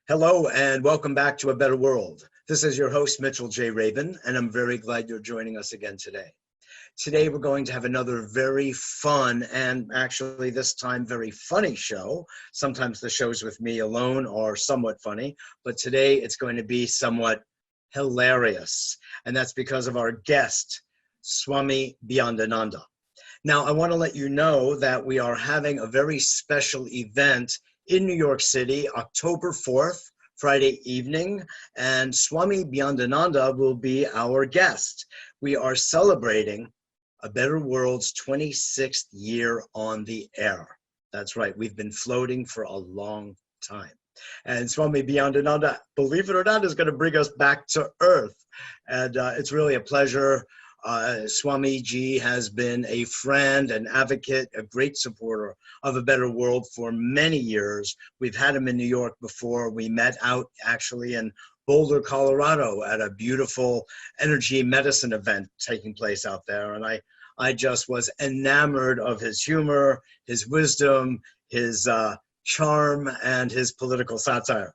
Hello and welcome back to A Better World. This is your host, Mitchell J. Rabin, and I'm very glad you're joining us again today. Today we're going to have another very fun and actually this time very funny show. Sometimes the shows with me alone are somewhat funny, but today it's going to be somewhat hilarious. And that's because of our guest, Swami Beyondandanda. Now, I want to let you know that we are having a very special event in New York City, October 4th, Friday evening, and Swami Beyondananda will be our guest. We are celebrating A Better World's 26th year on the air. That's right, we've been floating for a long time. And Swami Beyondananda, believe it or not, is going to bring us back to earth. And it's really a pleasure. Swamiji has been a friend, an advocate, a great supporter of A Better World for many years. We've had him in New York before. We met out actually in Boulder, Colorado at a beautiful energy medicine event taking place out there. And I just was enamored of his humor, his wisdom, his charm, and his political satire.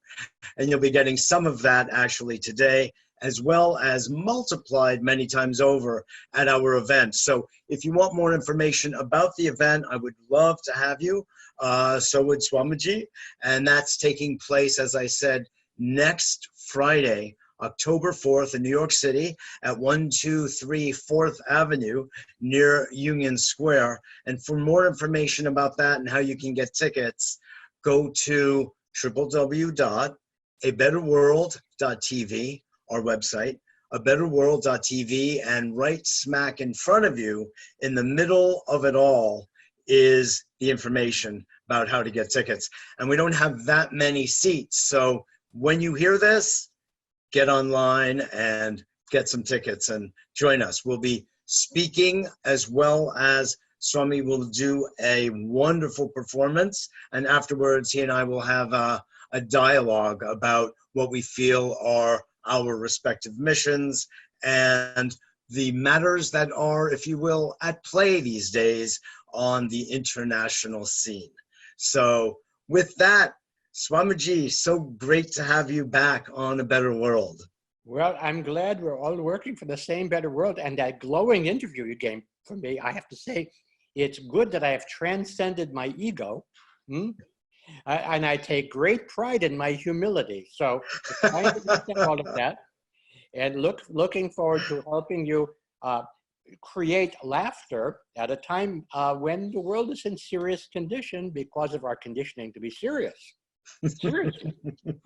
And you'll be getting some of that actually today, as well as multiplied many times over at our event. So if you want more information about the event, I would love to have you. So would Swamiji. And that's taking place, as I said, next Friday, October 4th in New York City at 123 4th Avenue near Union Square. And for more information about that and how you can get tickets, go to www.abetterworld.tv, our website, abetterworld.tv, and right smack in front of you, in the middle of it all, is the information about how to get tickets. And we don't have that many seats, so when you hear this, get online and get some tickets and join us. We'll be speaking, as well as Swami will do a wonderful performance, and afterwards he and I will have a dialogue about what we feel are our respective missions and the matters that are, if you will, at play these days on the international scene. So with that, Swamiji, so great to have you back on A Better World. Well, I'm glad we're all working for the same better world, and that glowing interview you gave for me, I have to say, it's good that I have transcended my ego. And I take great pride in my humility. So I understand all of that, and looking forward to helping you create laughter at a time when the world is in serious condition because of our conditioning to be serious. Seriously.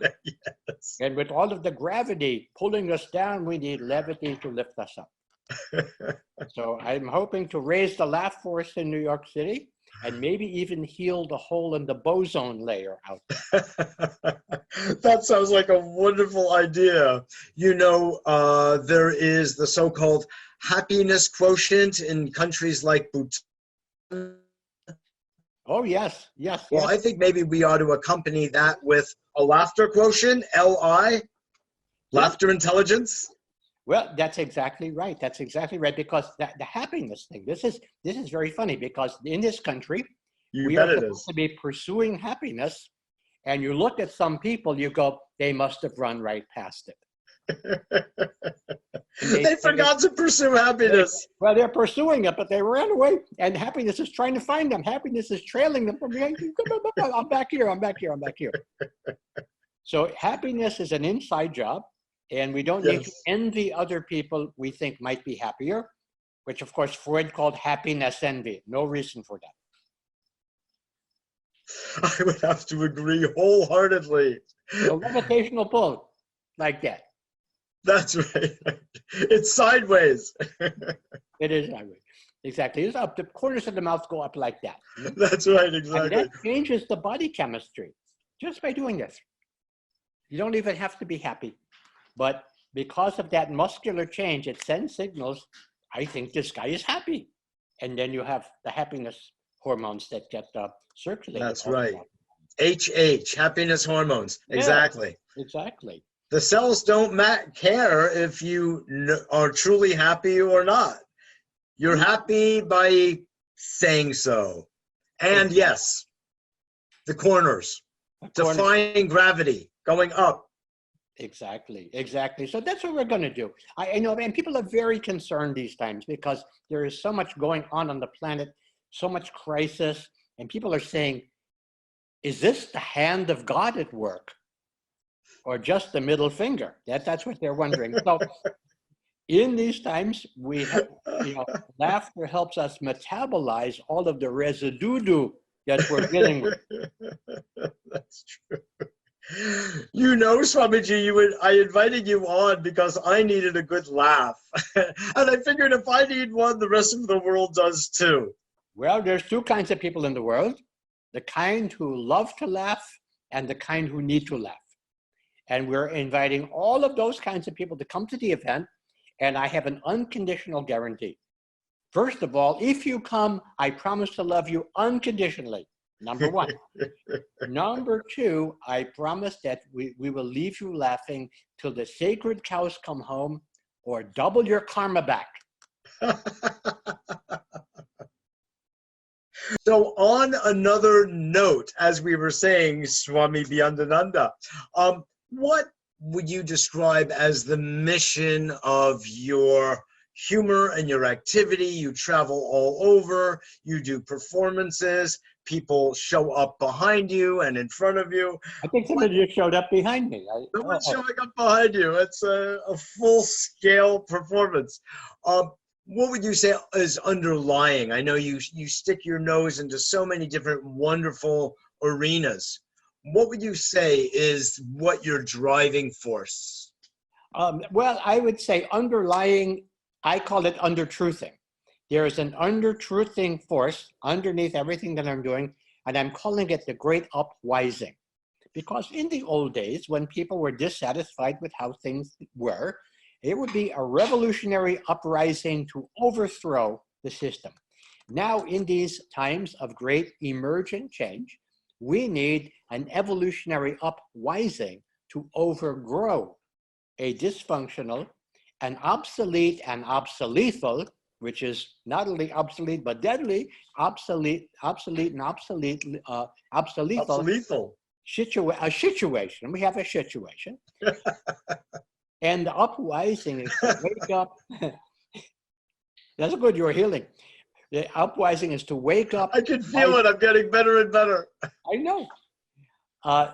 Yes. And with all of the gravity pulling us down, we need levity to lift us up. So I'm hoping to raise the laugh force in New York City, and maybe even heal the hole in the boson layer out there. That sounds like a wonderful idea. You know, there is the so-called happiness quotient in countries like Bhutan. Oh, yes, yes. Well, yes. I think maybe we ought to accompany that with a laughter quotient, LI, laughter intelligence. Well, that's exactly right. That's exactly right. Because the happiness thing, this is very funny, because in this country, we are supposed to be pursuing happiness. And you look at some people, you go, they must have run right past it. They forgot to pursue happiness. Well, they're pursuing it, but they ran away, and happiness is trying to find them. Happiness is trailing them from behind. I'm back here, I'm back here, I'm back here. So happiness is an inside job. And we don't need to envy other people we think might be happier, which of course Freud called happiness envy. No reason for that. I would have to agree wholeheartedly. So gravitational pull, like that. That's right. It's sideways. It is sideways. Exactly. It's up. The corners of the mouth go up like that. That's right, exactly. And that changes the body chemistry just by doing this. You don't even have to be happy. But because of that muscular change, it sends signals, I think this guy is happy. And then you have the happiness hormones that get circulated. That's right. HH, happiness hormones. Yeah, exactly. Exactly. The cells don't care if you are truly happy or not. You're happy by saying so. And yes, the corners, defying gravity. going up. Exactly, exactly. So that's what we're going to do. I know, and people are very concerned these times because there is so much going on the planet, so much crisis, and people are saying, is this the hand of God at work or just the middle finger? That's what they're wondering. So in these times, we have, laughter helps us metabolize all of the residue that we're dealing with. That's true. Swamiji, I invited you on because I needed a good laugh. And I figured if I need one, the rest of the world does too. Well, there's two kinds of people in the world, the kind who love to laugh and the kind who need to laugh. And we're inviting all of those kinds of people to come to the event, and I have an unconditional guarantee. First of all, if you come, I promise to love you unconditionally. Number one. Number two, I promise that we will leave you laughing till the sacred cows come home or double your karma back. So on another note, as we were saying, Swami Beyondanda, what would you describe as the mission of your humor and your activity? You travel all over, you do performances, people show up behind you and in front of you. I think somebody just showed up behind me. Someone's showing up behind you. It's a full-scale performance. What would you say is underlying? I know you stick your nose into so many different wonderful arenas. What would you say is what your driving force? Well, I would say underlying, I call it under-truthing. There is an under-truthing force underneath everything that I'm doing, and I'm calling it the great upwising. Because in the old days, when people were dissatisfied with how things were, it would be a revolutionary uprising to overthrow the system. Now, in these times of great emergent change, we need an evolutionary upwising to overgrow a dysfunctional, an obsolete and obsolethal, which is not only obsolete but deadly, obsolete and obsolethal situation. We have a situation. And the upwising is to wake up. That's good, you're healing. The upwising is to wake up. I can feel it. I'm getting better and better. I know.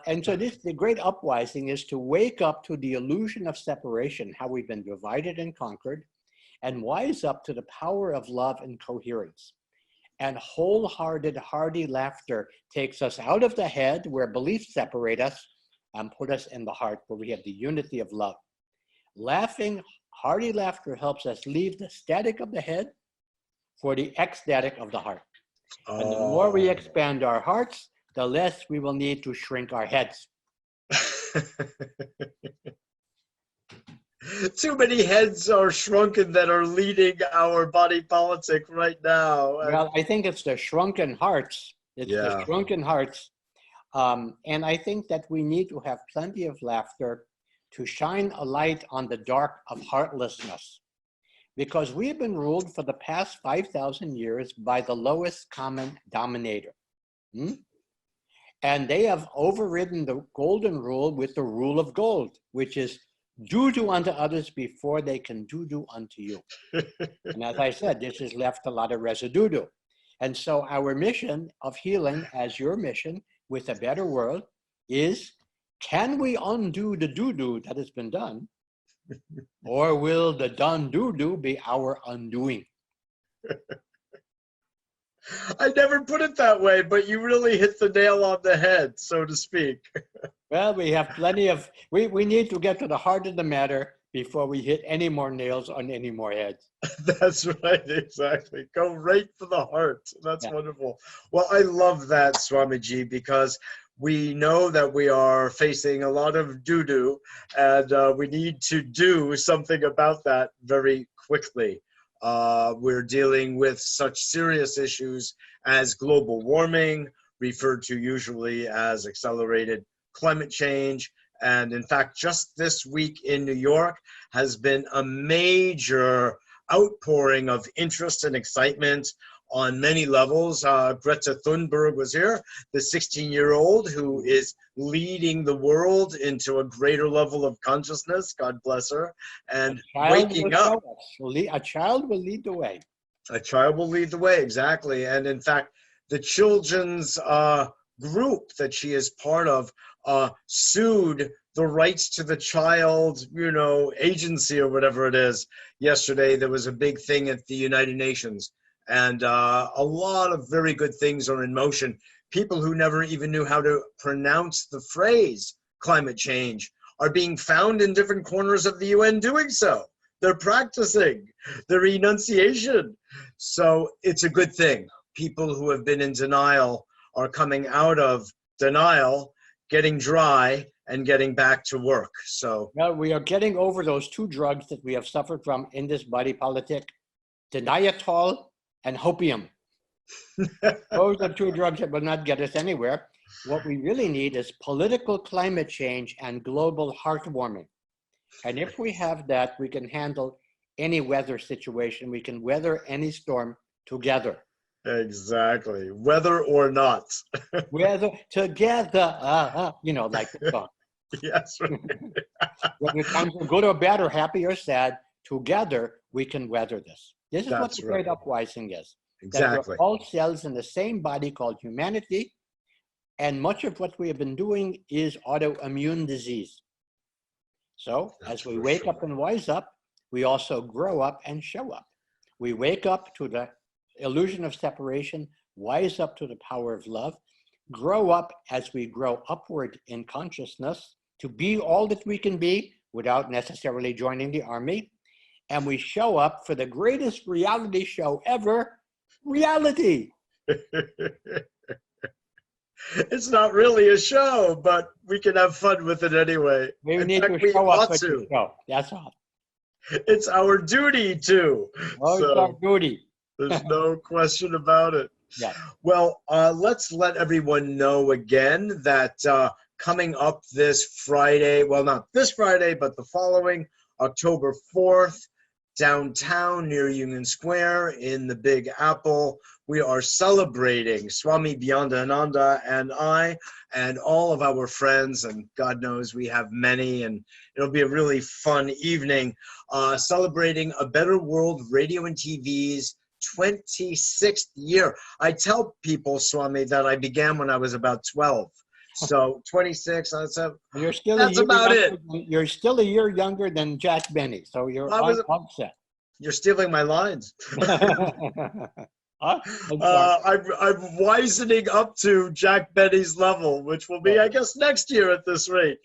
And so the great upwising is to wake up to the illusion of separation, how we've been divided and conquered, and wise up to the power of love and coherence. And wholehearted, hearty laughter takes us out of the head where beliefs separate us and put us in the heart where we have the unity of love. Laughing, hearty laughter helps us leave the static of the head for the ecstatic of the heart. Oh. And the more we expand our hearts, the less we will need to shrink our heads. Too many heads are shrunken that are leading our body politic right now. Well, I think it's the shrunken hearts. It's the shrunken hearts. And I think that we need to have plenty of laughter to shine a light on the dark of heartlessness. Because we have been ruled for the past 5,000 years by the lowest common denominator. And they have overridden the golden rule with the rule of gold, which is do unto others before they can do unto you. And as I said, this has left a lot of residue. And so our mission of healing, as your mission with a better world, is can we undo the doo-doo that has been done? Or will the done doo-doo be our undoing? I never put it that way, but you really hit the nail on the head, so to speak. Well, we have plenty of, we need to get to the heart of the matter before we hit any more nails on any more heads. That's right, exactly. Go right for the heart. That's wonderful. Well, I love that, Swamiji, because we know that we are facing a lot of doo-doo, and we need to do something about that very quickly. We're dealing with such serious issues as global warming, referred to usually as accelerated climate change. And in fact, just this week in New York has been a major outpouring of interest and excitement on many levels. Greta Thunberg was here, the 16-year-old who is leading the world into a greater level of consciousness, God bless her, and waking up. A child will lead the way. A child will lead the way, exactly. And in fact, the children's group that she is part of sued the rights to the child, agency or whatever it is. Yesterday, there was a big thing at the United Nations, and a lot of very good things are in motion. People who never even knew how to pronounce the phrase climate change are being found in different corners of the UN doing so. They're practicing their enunciation. So it's a good thing. People who have been in denial are coming out of denial, getting dry, and getting back to work. So well, we are getting over those two drugs that we have suffered from in this body politic, deniatol and hopium. Those are two drugs that will not get us anywhere. What we really need is political climate change and global heartwarming. And if we have that, we can handle any weather situation. We can weather any storm together. Exactly. Whether or not. Weather together, like the song. Yes. Whether times are good or bad or happy or sad, together we can weather this. This is what the great uprising is. Exactly. That we're all cells in the same body called humanity, and much of what we have been doing is autoimmune disease. So as we wake up and wise up, we also grow up and show up. We wake up to the illusion of separation, wise up to the power of love, grow up as we grow upward in consciousness to be all that we can be without necessarily joining the army. And we show up for the greatest reality show ever, reality. It's not really a show, but we can have fun with it anyway. We need to show up for the show. That's all. It's our duty to. Oh, it's our duty. There's no question about it. Yeah. Well, let's let everyone know again that coming up this Friday, well, not this Friday, but the following, October 4th, downtown near Union Square in the Big Apple, we are celebrating Swami Beyondanda and I and all of our friends, and God knows we have many, and it'll be a really fun evening, celebrating A Better World Radio and TV's 26th year. I tell people, Swami, that I began when I was about 12. So 26, that's about it. You're still a year younger than Jack Benny, so you're upset. You're stealing my lines. I'm wisening up to Jack Benny's level, which will be, I guess, next year at this rate.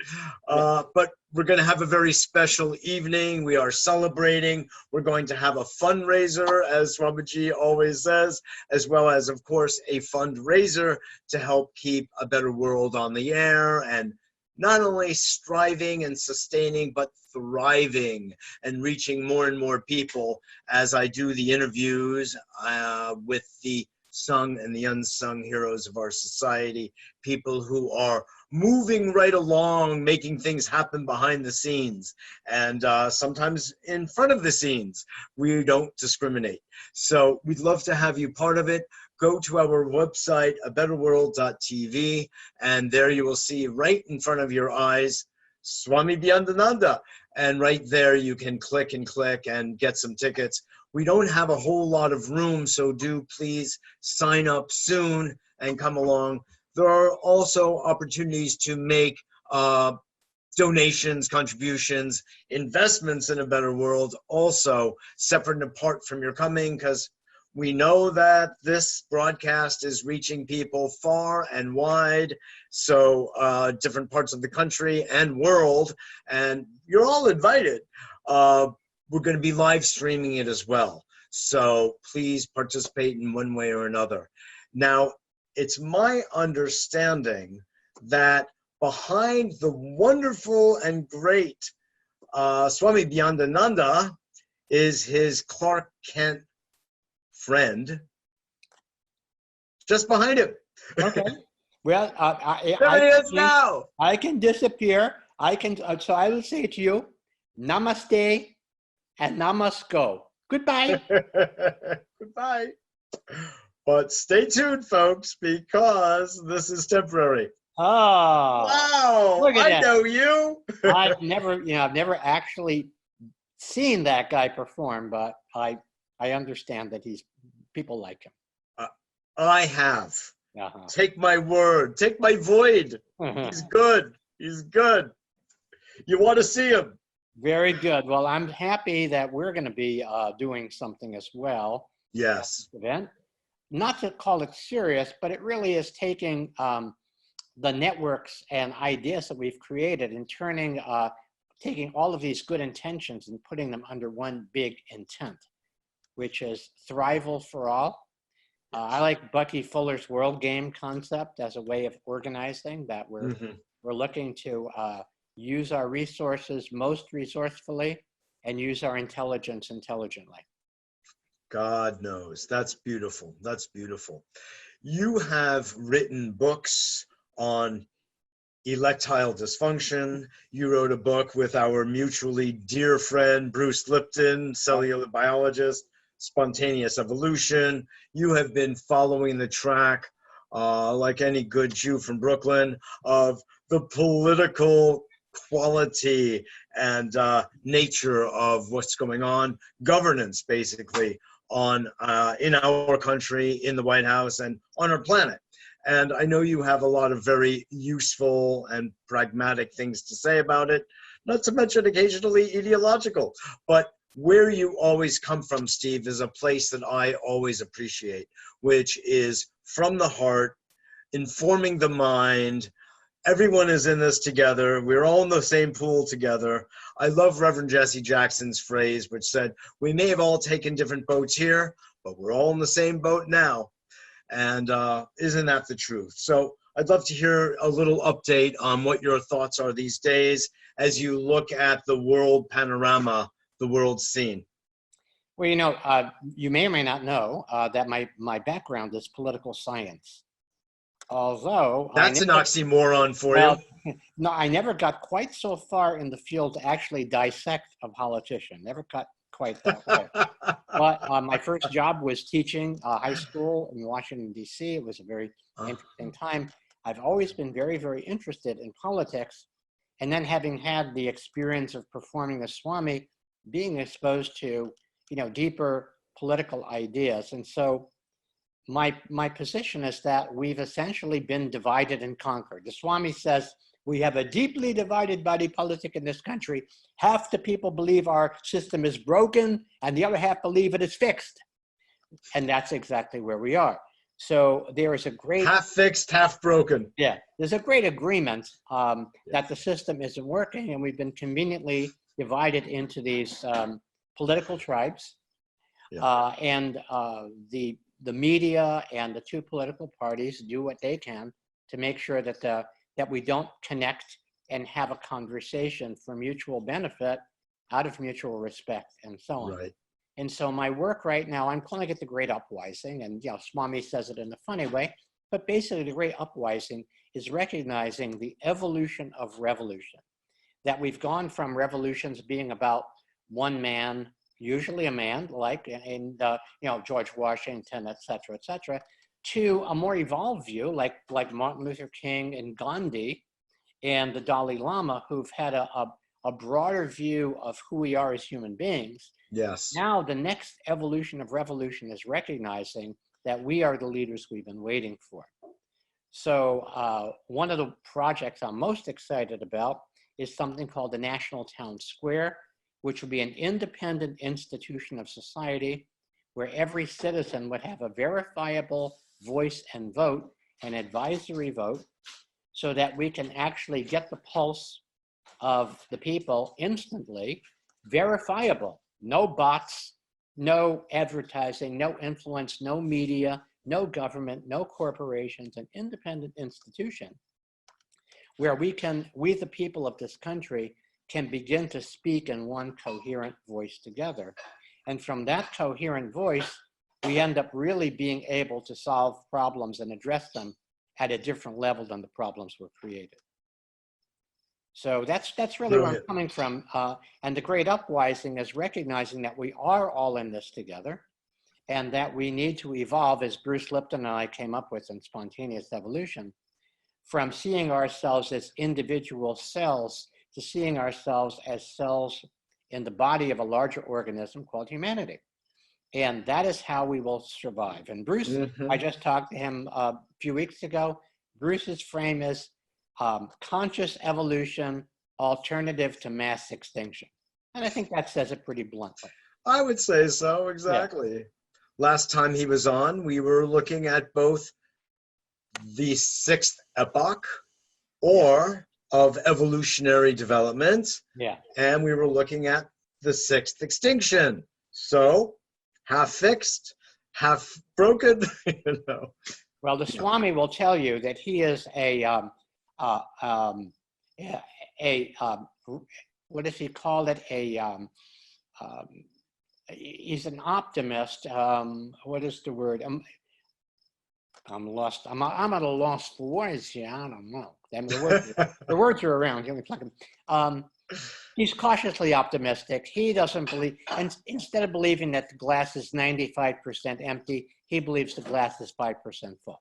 But we're going to have a very special evening. We are celebrating. We're going to have a fundraiser, as Swamiji always says, as well as, of course, a fundraiser to help keep A Better World on the air and not only striving and sustaining, but thriving and reaching more and more people as I do the interviews with the sung and the unsung heroes of our society, people who are moving right along, making things happen behind the scenes, and sometimes in front of the scenes. We don't discriminate. So we'd love to have you part of it. Go to our website, abetterworld.tv, and there you will see right in front of your eyes, Swami Beyondanda. And right there you can click and get some tickets. We don't have a whole lot of room, so do please sign up soon and come along. There are also opportunities to make donations, contributions, investments in A Better World, also separate and apart from your coming, because we know that this broadcast is reaching people far and wide, so different parts of the country and world, and you're all invited. We're going to be live streaming it as well, so please participate in one way or another. Now, it's my understanding that behind the wonderful and great Swami Beyondananda is his Clark Kent friend, just behind him. Okay. Well, there he is now. I can disappear. So I will say to you, namaste and namasko. Goodbye. Goodbye. But stay tuned, folks, because this is temporary. Oh, Wow, look at I that. know you. I've never actually seen that guy perform, but I understand that people like him. I have. Uh-huh. Take my word. Take my void. He's good. He's good. You want to see him? Very good. Well, I'm happy that we're going to be doing something as well. Yes. Event. Not to call it serious, but it really is taking the networks and ideas that we've created and taking all of these good intentions and putting them under one big intent, which is thrival for all. I like Bucky Fuller's world game concept as a way of organizing that we're looking to use our resources most resourcefully and use our intelligence intelligently. God knows. That's beautiful. That's beautiful. You have written books on erectile dysfunction. You wrote a book with our mutually dear friend, Bruce Lipton, cellular biologist, spontaneous evolution. You have been following the track, like any good Jew from Brooklyn, of the political quality and nature of what's going on, governance, basically, in our country, in the White House, and on our planet. And I know you have a lot of very useful and pragmatic things to say about it, not to mention occasionally ideological. But where you always come from, Steve, is a place that I always appreciate, which is from the heart, informing the mind. Everyone is in this together. We're all in the same pool together. I love Reverend Jesse Jackson's phrase, which said, we may have all taken different boats here, but we're all in the same boat now. And isn't that the truth? So I'd love to hear a little update on what your thoughts are these days as you look at the world panorama, the world scene. Well, you may or may not know that my background is political science. Although that's an oxymoron for you. No, I never got quite so far in the field to actually dissect a politician. Never got quite that way. But my first job was teaching high school in Washington, D.C. It was a very interesting time. I've always been very, very interested in politics. And then having had the experience of performing as Swami, being exposed to, deeper political ideas. And so my position is that we've essentially been divided and conquered. The Swami says, we have a deeply divided body politic in this country. Half the people believe our system is broken and the other half believe it is fixed. And that's exactly where we are. So there is a great— half fixed, half broken. Yeah, there's a great agreement that the system isn't working, and we've been conveniently divided into these political tribes. And the media and the two political parties do what they can to make sure that that we don't connect and have a conversation for mutual benefit out of mutual respect and so on. Right. And so my work right now, I'm calling it the Great Uprising, and Swami says it in a funny way, but basically the Great Uprising is recognizing the evolution of revolution, that we've gone from revolutions being about one man, usually a man, like in George Washington, et cetera, to a more evolved view, like Martin Luther King and Gandhi and the Dalai Lama, who've had a broader view of who we are as human beings. Yes. Now the next evolution of revolution is recognizing that we are the leaders we've been waiting for. So one of the projects I'm most excited about is something called the National Town Square, which would be an independent institution of society where every citizen would have a verifiable voice and vote, an advisory vote, so that we can actually get the pulse of the people instantly, verifiable. No bots, no advertising, no influence, no media, no government, no corporations, an independent institution where we, the people of this country, can begin to speak in one coherent voice together. And from that coherent voice, we end up really being able to solve problems and address them at a different level than the problems were created. So that's really Brilliant. where I'm coming from. And the Great Uprising is recognizing that we are all in this together, and that we need to evolve, as Bruce Lipton and I came up with in Spontaneous Evolution, from seeing ourselves as individual cells to seeing ourselves as cells in the body of a larger organism called humanity. And that is how we will survive. And Bruce, I just talked to him a few weeks ago. Bruce's frame is conscious evolution, alternative to mass extinction. And I think that says it pretty bluntly. I would say so, exactly. Yeah. Last time he was on, we were looking at both the sixth epoch of evolutionary development. Yeah. And we were looking at the sixth extinction. So half fixed, half broken, you know. Well, the Swami will tell you that he is what does he call it? He's an optimist. What is the word? I'm lost. I'm at a loss for words here. I don't know. I mean, the words are around. You only pluck them. He's cautiously optimistic. He doesn't believe, and instead of believing that the glass is 95% empty, he believes the glass is 5% full.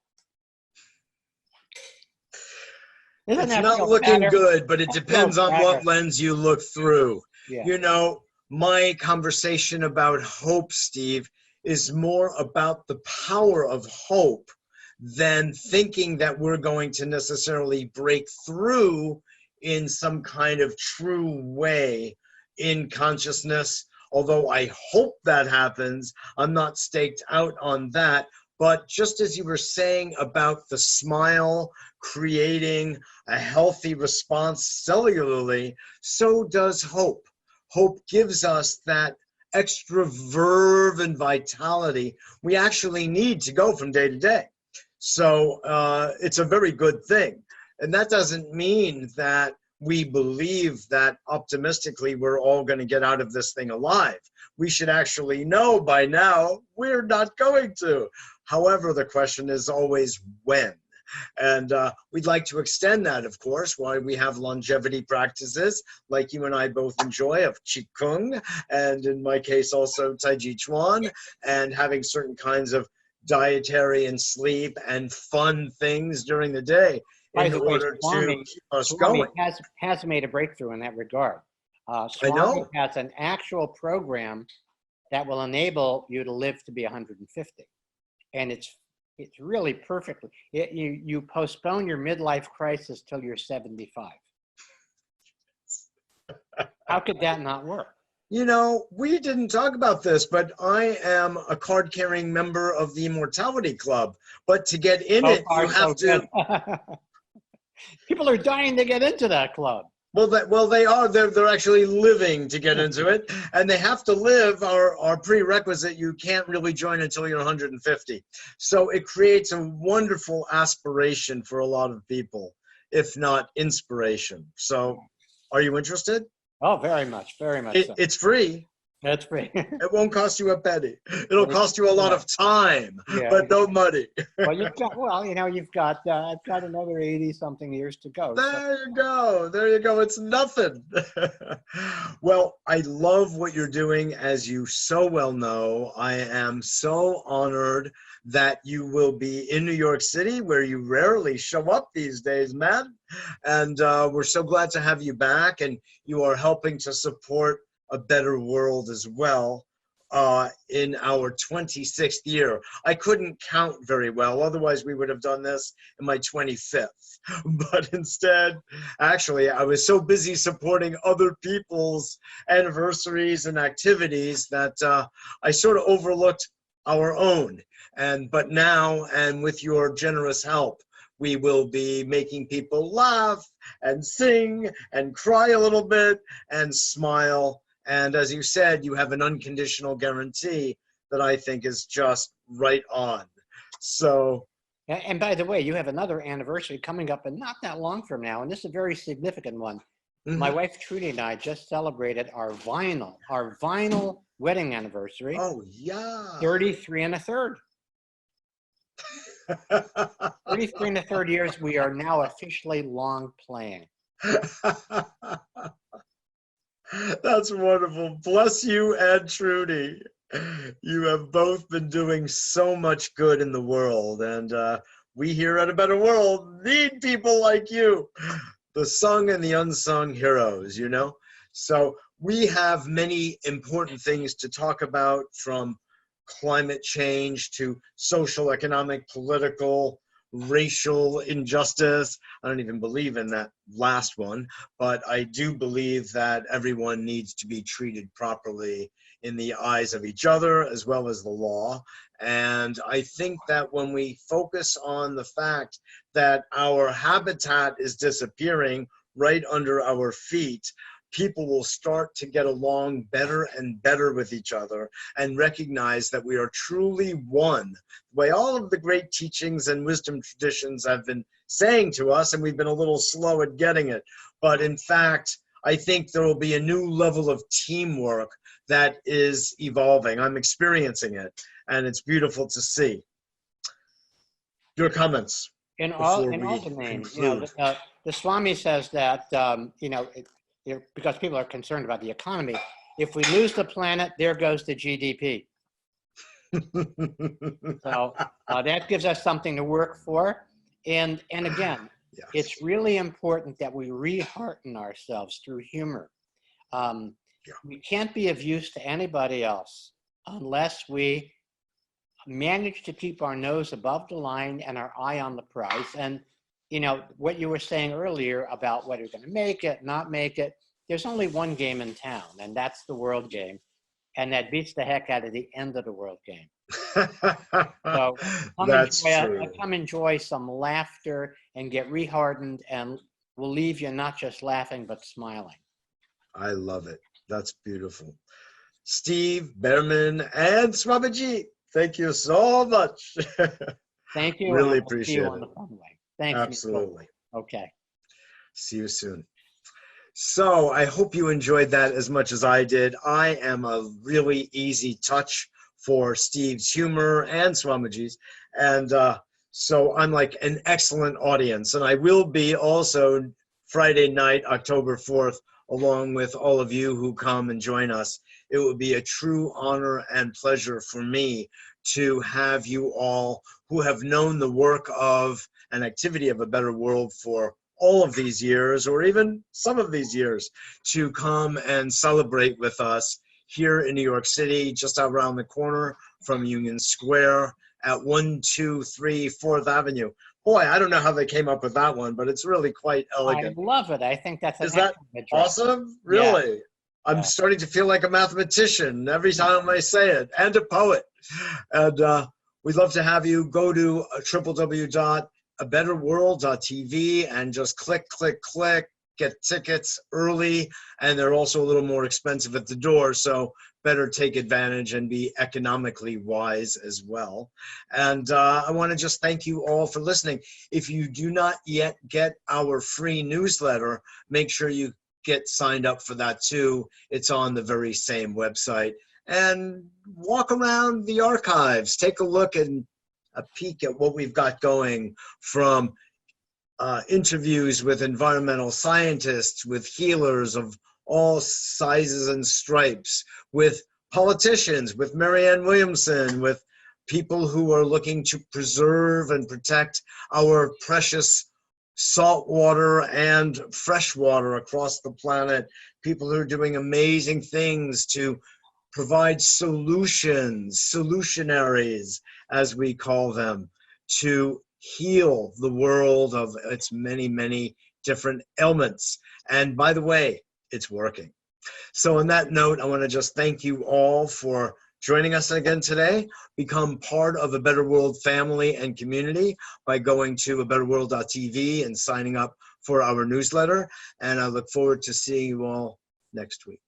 It's not looking good, but it depends on what lens you look through. Yeah. You know, my conversation about hope, Steve, is more about the power of hope than thinking that we're going to necessarily break through in some kind of true way in consciousness. Although I hope that happens, I'm not staked out on that. But just as you were saying about the smile creating a healthy response cellularly, so does hope. Hope gives us that extra verve and vitality we actually need to go from day to day. So it's a very good thing. And that doesn't mean that we believe that optimistically we're all going to get out of this thing alive. We should actually know by now we're not going to. However, the question is always when. And we'd like to extend that, of course, why we have longevity practices like you and I both enjoy of Qigong, and in my case also Tai Chi Chuan, and having certain kinds of dietary and sleep and fun things during the day in order to keep us going. Has made a breakthrough in that regard. I know. Has an actual program that will enable you to live to be 150. And it's really perfectly. You postpone your midlife crisis till you're 75. How could that not work? You know, we didn't talk about this, but I am a card-carrying member of the Immortality Club. But to get in it, you have to. People are dying to get into that club. Well, they are. They're actually living to get into it, and they have to live our prerequisite. You can't really join until you're 150. So it creates a wonderful aspiration for a lot of people, if not inspiration. So, are you interested? Oh, very much, very much. So. It's free. That's free. It won't cost you a penny. It'll cost you a lot of time, but no money. Well, you've got I've got another 80-something years to go. There you go. There you go. It's nothing. Well, I love what you're doing, as you so well know. I am so honored that you will be in New York City, where you rarely show up these days, man. And we're so glad to have you back, and you are helping to support a better world as well in our 26th year. I couldn't count very well, otherwise we would have done this in my 25th. But instead, actually, I was so busy supporting other people's anniversaries and activities that I sort of overlooked our own. But now, and with your generous help, we will be making people laugh and sing and cry a little bit and smile. And as you said, you have an unconditional guarantee that I think is just right on. So. And by the way, you have another anniversary coming up, and not that long from now, and this is a very significant one. Mm-hmm. My wife Trudy and I just celebrated our vinyl wedding anniversary. Oh yeah. 33 and a third. 33 and a third years, we are now officially long playing. That's wonderful. Bless you and Trudy. You have both been doing so much good in the world, and we here at A Better World need people like you, the sung and the unsung heroes, you know? So we have many important things to talk about, from climate change to social, economic, political, racial injustice. I don't even believe in that last one, but I do believe that everyone needs to be treated properly in the eyes of each other as well as the law. And I think that when we focus on the fact that our habitat is disappearing right under our feet, people will start to get along better and better with each other and recognize that we are truly one. The way all of the great teachings and wisdom traditions have been saying to us, and we've been a little slow at getting it. But in fact, I think there will be a new level of teamwork that is evolving. I'm experiencing it, and it's beautiful to see. Your comments In before all we domains, conclude. the Swami says that because people are concerned about the economy, if we lose the planet, there goes the GDP. So that gives us something to work for. And again, Yes. it's really important that we re-hearten ourselves through humor. We can't be of use to anybody else unless we manage to keep our nose above the line and our eye on the prize. And what you were saying earlier about whether you're going to make it, not make it, there's only one game in town, and that's the world game. And that beats the heck out of the end of the world game. So come enjoy some laughter and get rehardened, and we'll leave you not just laughing, but smiling. I love it. That's beautiful. Steve Bhaerman and Swamiji, thank you so much. Thank you. Really and we'll see you appreciate on it. the phone line. Thanks. Absolutely. Okay. See you soon. So I hope you enjoyed that as much as I did. I am a really easy touch for Steve's humor and Swamiji's. And so I'm like an excellent audience. And I will be also Friday night, October 4th, along with all of you who come and join us. It would be a true honor and pleasure for me to have you all who have known the work of an activity of A Better World for all of these years, or even some of these years, to come and celebrate with us here in New York City, just around the corner from Union Square at 123 4th Avenue. Boy, I don't know how they came up with that one, but it's really quite elegant. I love it. I think that's Is that awesome? Really? Yeah. I'm starting to feel like a mathematician every time I say it, and a poet. And we'd love to have you go to www.abetterworld.tv and just click, get tickets early. And they're also a little more expensive at the door, so better take advantage and be economically wise as well. And I want to just thank you all for listening. If you do not yet get our free newsletter, make sure you get signed up for that too. It's on the very same website. And walk around the archives, take a look and a peek at what we've got going, from interviews with environmental scientists, with healers of all sizes and stripes, with politicians, with Marianne Williamson, with people who are looking to preserve and protect our precious salt water and fresh water across the planet, people who are doing amazing things to provide solutions, solutionaries, as we call them, to heal the world of its many, many different ailments. And by the way, it's working. So on that note, I want to just thank you all for joining us again today. Become part of A Better World family and community by going to abetterworld.tv and signing up for our newsletter. And I look forward to seeing you all next week.